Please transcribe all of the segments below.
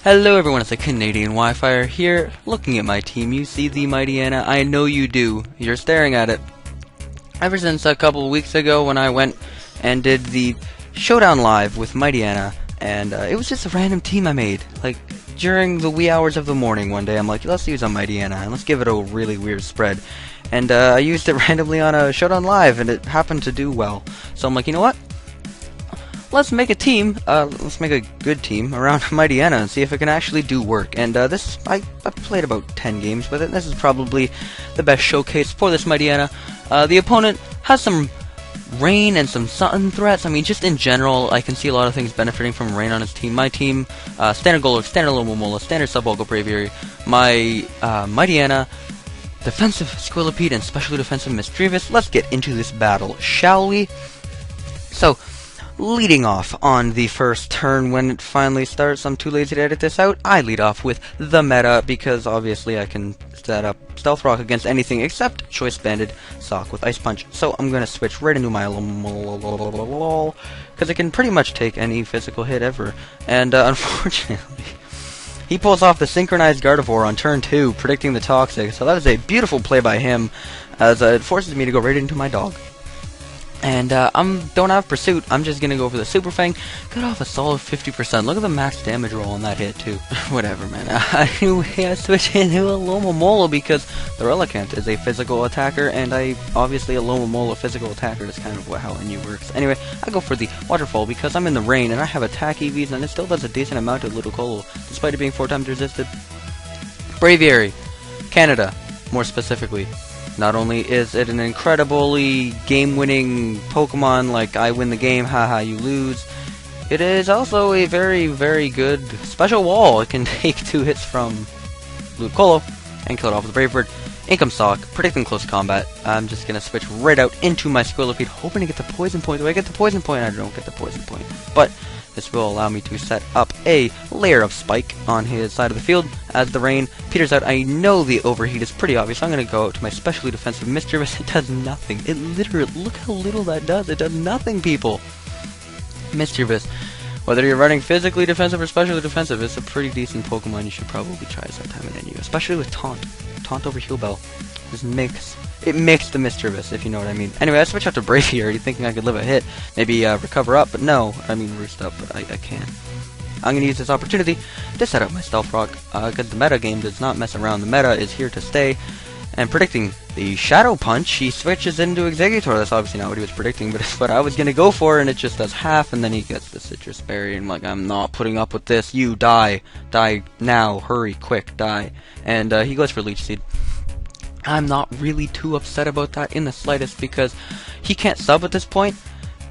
Hello everyone, it's the TheCanadianWifier here, looking at my team. You see the Mightyena, I know you do. You're staring at it. Ever since a couple of weeks ago when I went and did the Showdown live with Mightyena, and it was just a random team I made. Like, during the wee hours of the morning one day, I'm like, let's use a Mightyena, and let's give it a really weird spread. And I used it randomly on a Showdown live, and it happened to do well. So I'm like, you know what? Let's make a team, let's make a good team around Mightyena and see if it can actually do work. And I played about 10 games with it. This is probably the best showcase for this Mightyena. The opponent has some rain and some sun threats. I mean, just in general, I can see a lot of things benefiting from rain on his team. My team, standard Golurk, standard Lomomola, standard Sub-Bulk Braviary. My Mightyena, defensive Squillipede, and specially defensive Mischievous. Let's get into this battle, shall we? So, leading off on the first turn when it finally starts, I'm too lazy to edit this out, I lead off with the meta because obviously I can set up Stealth Rock against anything except Choice Banded Sock with Ice Punch. So I'm going to switch right into my because it can pretty much take any physical hit ever. And unfortunately, he pulls off the Synchronized Gardevoir on turn 2, predicting the Toxic. So that is a beautiful play by him as it forces me to go right into my dog. And don't have Pursuit, I'm just gonna go for the Super Fang, got off a solid 50%. Look at the max damage roll on that hit too. Whatever, man. I switch into a Lomomola because the Relicanth is a physical attacker, and obviously a Lomomola physical attacker is kind of how I knew works. Anyway, I go for the Waterfall because I'm in the rain and I have attack EVs and it still does a decent amount of Little Colo, despite it being 4 times resisted. Braviary, Canada, more specifically. Not only is it an incredibly game-winning Pokemon, like I win the game, haha, you lose, it is also a very, very good special wall. It can take 2 hits from Ludicolo and kill it off with a Brave Bird. Income Sock, predicting close combat. I'm just going to switch right out into my Squillipede, hoping to get the Poison Point. Do I get the Poison Point? I don't get the Poison Point. But this will allow me to set up a layer of Spike on his side of the field. As the rain peters out, I know the Overheat is pretty obvious. So I'm going to go out to my specially defensive Mischievous. It does nothing. It literally, look how little that does. It does nothing, people. Mischievous. Whether you're running physically defensive or specially defensive, it's a pretty decent Pokemon. You should probably try sometime in NU, especially with Taunt. Taunt over Heal Bell. Just makes the Mischievous, if you know what I mean. Anyway, I switch out to Braviary, thinking I could live a hit, maybe recover up, but no. I mean, roost up, but I can't. I'm going to use this opportunity to set up my Stealth Rock, because the meta game does not mess around. The meta is here to stay. And predicting the Shadow Punch, he switches into Executor. That's obviously not what he was predicting, but it's what I was going to go for, and it just does half, and then he gets the Citrus Berry, and like, I'm not putting up with this. You die. Die now. Hurry. Quick. Die. And he goes for Leech Seed. I'm not really too upset about that in the slightest because he can't sub at this point,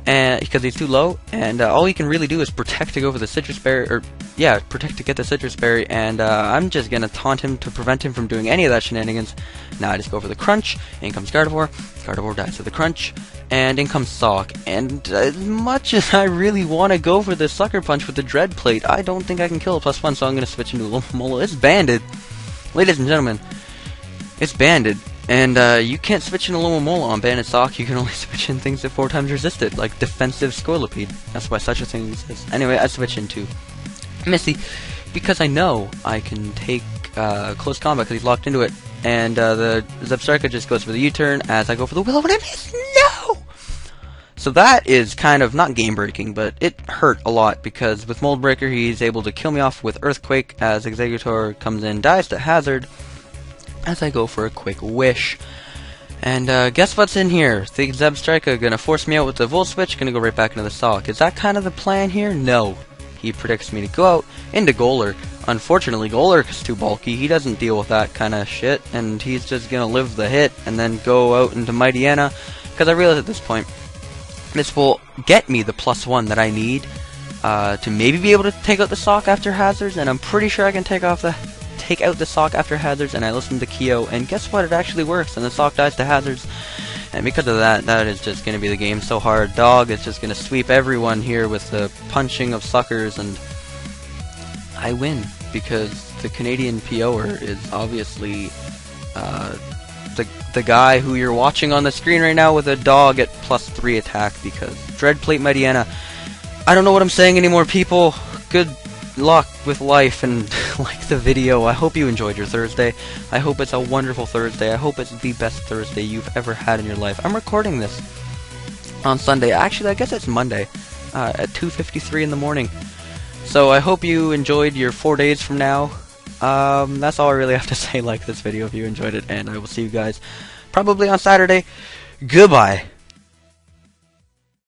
and because he's too low, and all he can really do is protect to go for the Citrus Berry, or yeah, protect to get the Citrus Berry, and I'm just gonna taunt him to prevent him from doing any of that shenanigans. Now I just go for the Crunch. In comes Gardevoir. Gardevoir dies to the Crunch, and in comes Sock. And as much as I really want to go for the Sucker Punch with the Dread Plate, I don't think I can kill a +1, so I'm gonna switch into a Lomomola. It's banded, ladies and gentlemen. It's banded, and you can't switch in a Lomomola on banded Sock. You can only switch in things that 4 times resisted, like defensive Squillipede. That's why such a thing exists. Anyway, I switch into Misty because I know I can take close combat because he's locked into it, and the Zebstrika just goes for the U-turn as I go for the Willow, and I miss. No! So that is kind of not game-breaking, but it hurt a lot because with Mold Breaker he's able to kill me off with Earthquake as Executor comes in, dies to Hazard, as I go for a quick Wish. And guess what's in here? The Zebstrika gonna force me out with the Volt Switch, gonna go right back into the Sock. Is that kind of the plan here? No. He predicts me to go out into Golurk. Unfortunately, Golurk is too bulky. He doesn't deal with that kind of shit, and he's just gonna live the hit and then go out into Mightyena, because I realize at this point, this will get me the +1 that I need to maybe be able to take out the Sock after Hazards, and I'm pretty sure I can take out the Sock after Hazards, and I listened to Kyo, and guess what? It actually works, and the Sock dies to Hazards, and because of that, that is just going to be the game so hard. Dog is just going to sweep everyone here with the punching of suckers, and I win, because the Canadian PO'er is obviously the guy who you're watching on the screen right now with a dog at +3 attack, because Dread Plate Mightyena. I don't know what I'm saying anymore, people. luck with life and like the video. I hope you enjoyed your Thursday. I hope it's a wonderful Thursday. I hope it's the best Thursday you've ever had in your life. I'm recording this on Sunday. Actually, I guess it's Monday at 2:53 in the morning. So I hope you enjoyed your 4 days from now. That's all I really have to say. Like this video if you enjoyed it, and I will see you guys probably on Saturday. Goodbye.